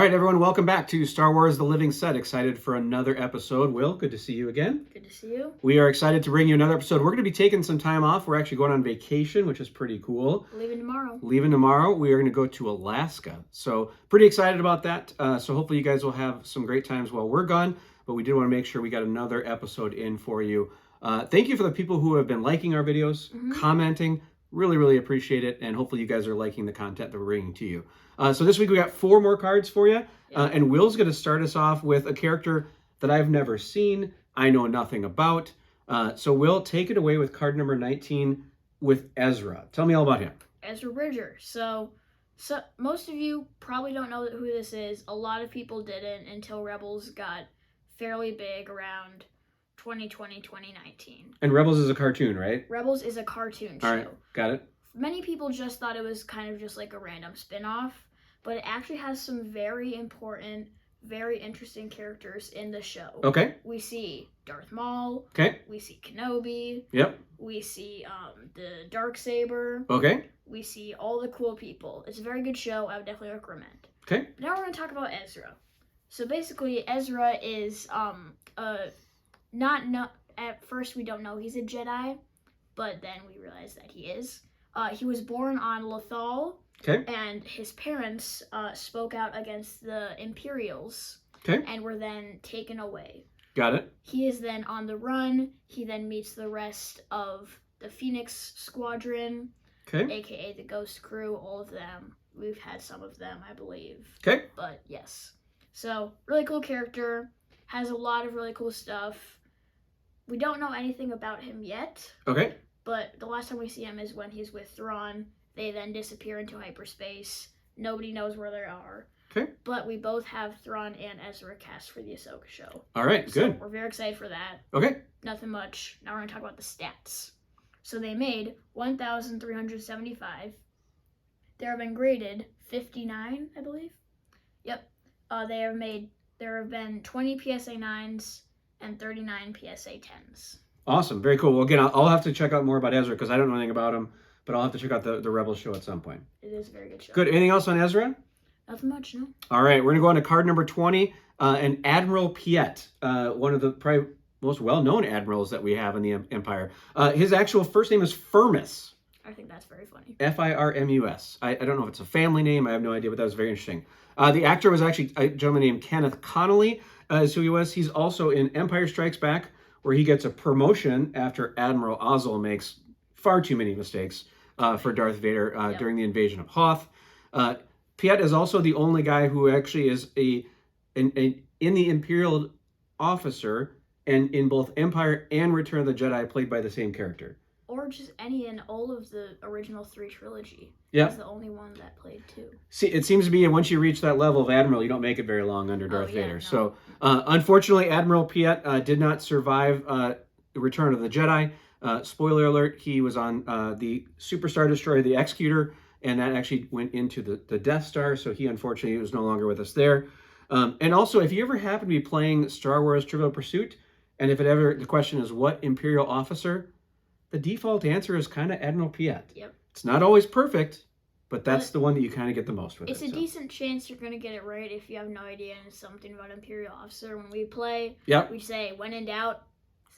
right, everyone, welcome back to Star Wars The Living Set. Excited for another episode. Will, good to see you again. Good to see you. We are excited to bring you another episode. We're going to be taking some time off. We're actually going on vacation, which is pretty cool. Leaving tomorrow. We are going to go to Alaska. So pretty excited about that. So hopefully you guys will have some great times while we're gone. But we did want to make sure we got another episode in for you. Thank you for the people who have been liking our videos, commenting. Really, really appreciate it. And hopefully you guys are liking the content that we're bringing to you. So this week we got 4 more cards for you. And Will's going to start us off with a character that I've never seen. I know nothing about. So Will, take it away with card number 19 with Ezra. Tell me all about him. Ezra Bridger. So most of you probably don't know who this is. A lot of people didn't until Rebels got fairly big around 2020, 2019. And Rebels is a cartoon, right? Rebels is a cartoon show. All right, got it. Many people just thought it was kind of just like a random spin-off, but it actually has some very important, very interesting characters in the show. Okay. We see Darth Maul. Okay. We see Kenobi. Yep. We see the Darksaber. Okay. We see all the cool people. It's a very good show. I would definitely recommend. Okay. Now we're going to talk about Ezra. So basically, Ezra is at first we don't know he's a Jedi, but then we realize that he is. He was born on Lothal. Okay. And his parents spoke out against the Imperials. Okay. And were then taken away. Got it. He is then on the run. He then meets the rest of the Phoenix Squadron, aka the Ghost Crew, all of them. We've had some of them, I believe. Okay. But yes. So, really cool character. Has a lot of really cool stuff. We don't know anything about him yet. Okay. But the last time we see him is when he's with Thrawn. They then disappear into hyperspace. Nobody knows where they are. Okay. But we both have Thrawn and Ezra cast for the Ahsoka show. All right, good. So we're very excited for that. Okay. Nothing much. Now we're going to talk about the stats. So they made 1,375. There have been graded 59, I believe. Yep. There have been 20 PSA 9s and 39 PSA 10s. Awesome. Very cool. Well, again, I'll have to check out more about Ezra because I don't know anything about him, but I'll have to check out the Rebels show at some point. It is a very good show. Good. Anything else on Ezra? Nothing much, no. All right. We're going to go on to card number 20, and Admiral Piett, one of the probably most well-known admirals that we have in the Empire. His actual first name is Firmus. I think that's very funny. Firmus. I don't know if it's a family name. I have no idea, but that was very interesting. The actor was actually a gentleman named Kenneth Connolly, is who he was. He's also in Empire Strikes Back, where he gets a promotion after Admiral Ozzel makes far too many mistakes for Darth Vader during the invasion of Hoth. Piett is also the only guy who actually is in the Imperial officer, and in both Empire and Return of the Jedi, played by the same character. Or just any in all of the original 3 trilogy. Yeah. He's the only one that played 2. See, it seems to be once you reach that level of Admiral, you don't make it very long under Darth Vader. No. So, unfortunately, Admiral Piett did not survive Return of the Jedi. Spoiler alert, he was on the Superstar Destroyer, the Executor, and that actually went into the Death Star, so he unfortunately was no longer with us there. And also, if you ever happen to be playing Star Wars Trivial Pursuit, and if the question is what Imperial officer, the default answer is kind of Admiral Piett. Yep. It's not always perfect, but that's the one that you kind of get the most with. It's a decent chance you're going to get it right if you have no idea and it's something about Imperial officer. When we play, we say, when in doubt,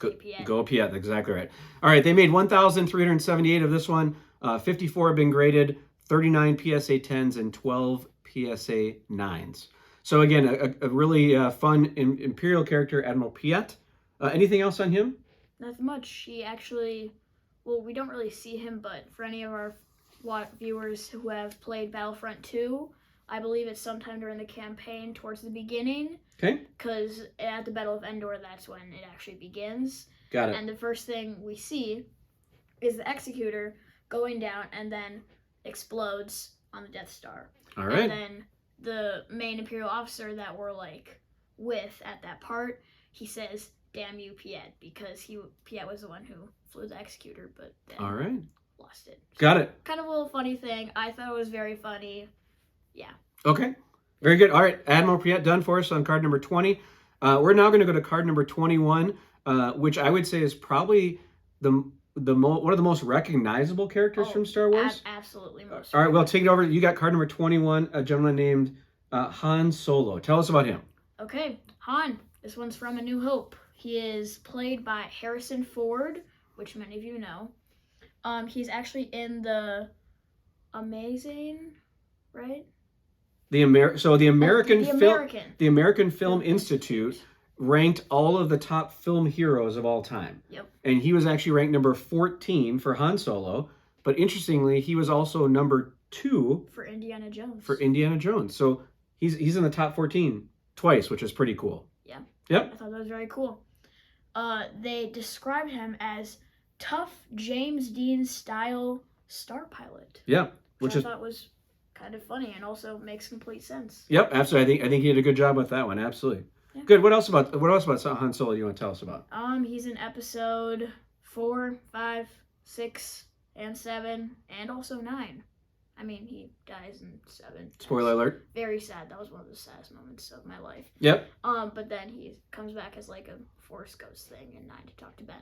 say Piett. Go Piett, exactly right. All right, they made 1,378 of this one. 54 have been graded, 39 PSA 10s and 12 PSA 9s. So again, a really fun Imperial character, Admiral Piett. Anything else on him? Nothing much. He actually, well, we don't really see him, but for any of our viewers who have played Battlefront 2, I believe it's sometime during the campaign towards the beginning. Okay. Because at the Battle of Endor, that's when it actually begins. Got it. And the first thing we see is the Executor going down and then explodes on the Death Star. All right. And then the main Imperial officer that we're with at that part, he says, "Damn you, Piett," because Piett was the one who flew the Executor, but then lost it. So got it. Kind of a little funny thing. I thought it was very funny. Yeah. Okay. Very good. All right, Admiral Piett done for us on card number 20. We're now going to go to card number 21, which I would say is probably one of the most recognizable characters from Star Wars. Absolutely most. All right, well, take it over. You got card number 21, a gentleman named Han Solo. Tell us about him. Okay, Han. This one's from A New Hope. He is played by Harrison Ford, which many of you know. He's actually in the Amazing, right? The American The American Film Institute ranked all of the top film heroes of all time. Yep. And he was actually ranked number 14 for Han Solo, but interestingly, he was also number 2 for Indiana Jones. So he's in the top 14 twice, which is pretty cool. Yeah. Yep. I thought that was very cool. They described him as tough James Dean style star pilot. Yeah, which I thought was kind of funny and also makes complete sense. Yep, absolutely. I think he did a good job with that one. Absolutely. Yeah. Good. What else about Han Solo you want to tell us about? He's in episode 4, 5, 6, and 7, and also 9. I mean, he dies in 7. Spoiler alert. Very sad. That was one of the saddest moments of my life. Yep. But then he comes back as like a Force ghost thing in 9 to talk to Ben.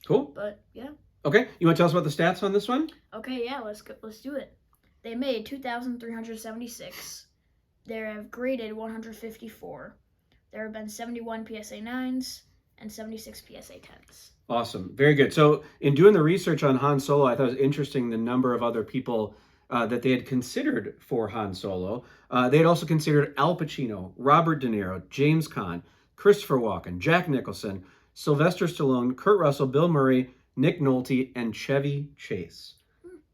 Cool. But yeah. Okay. You want to tell us about the stats on this one? Okay. Yeah. Let's do it. They made 2,376. They have graded 154. There have been 71 PSA 9s and 76 PSA 10s. Awesome. Very good. So in doing the research on Han Solo, I thought it was interesting the number of other people that they had considered for Han Solo. They had also considered Al Pacino, Robert De Niro, James Caan, Christopher Walken, Jack Nicholson, Sylvester Stallone, Kurt Russell, Bill Murray, Nick Nolte, and Chevy Chase.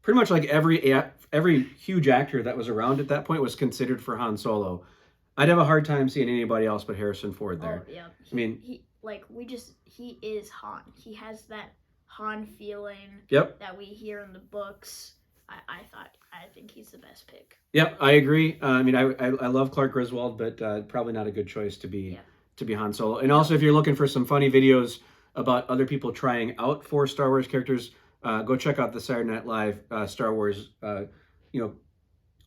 Pretty much like every huge actor that was around at that point was considered for Han Solo. I'd have a hard time seeing anybody else but Harrison Ford there. Oh, yeah. He is Han. He has that Han feeling that we hear in the books. I think he's the best pick. Yep, I agree. I love Clark Griswold, but probably not a good choice to be Han Solo. And also, if you're looking for some funny videos about other people trying out for Star Wars characters, go check out the Saturday Night Live Star Wars,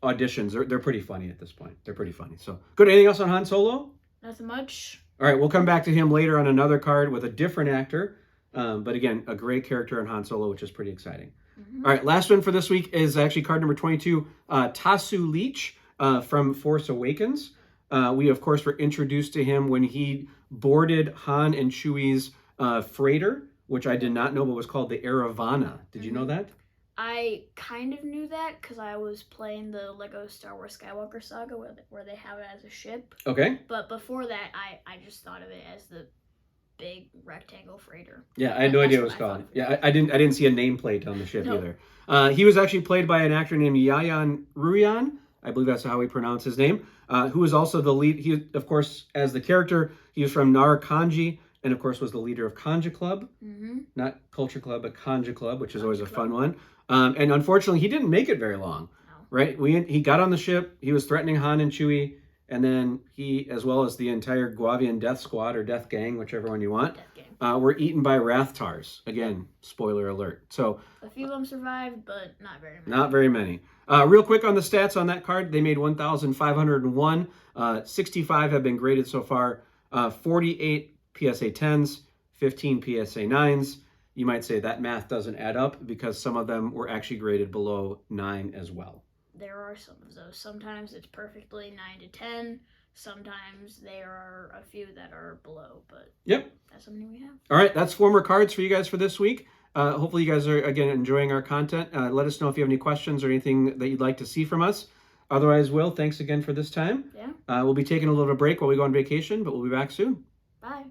auditions. They're pretty funny at this point. They're pretty funny. So, good. Anything else on Han Solo? Nothing much. All right, we'll come back to him later on another card with a different actor. But again, a great character in Han Solo, which is pretty exciting. Mm-hmm. All right, last one for this week is actually card number 22, Tasu Leech from Force Awakens. We, of course, were introduced to him when he boarded Han and Chewie's freighter, which I did not know, but was called the Aravana. Did you know that? I kind of knew that because I was playing the Lego Star Wars Skywalker Saga where they have it as a ship. Okay. But before that, I just thought of it as the big rectangle freighter. Yeah, I had no idea what it was called. Yeah, I didn't see a nameplate on the ship either. He was actually played by an actor named Yayan Ruyan. I believe that's how we pronounce his name. Who was also the lead. He, of course, as the character, he was from Nar Kanji, and of course was the leader of Kanja Club. Mm-hmm. Not Culture Club, but Kanja Club, which is always a fun one. And unfortunately, he didn't make it very long. No. Right? He got on the ship. He was threatening Han and Chewie. And then he, as well as the entire Guavian Death Squad or Death Gang, whichever one you want, were eaten by Rathtars. Again, spoiler alert. So a few of them survived, but not very many. Not very many. Real quick on the stats on that card, they made 1,501. 65 have been graded so far. 48 PSA 10s, 15 PSA 9s. You might say that math doesn't add up because some of them were actually graded below 9 as well. There are some of those. Sometimes it's perfectly 9 to 10. Sometimes there are a few that are below, but that's something we have. All right, that's 4 more cards for you guys for this week. Hopefully you guys are, again, enjoying our content. Let us know if you have any questions or anything that you'd like to see from us. Otherwise, Will, thanks again for this time. Yeah. We'll be taking a little bit of break while we go on vacation, but we'll be back soon. Bye.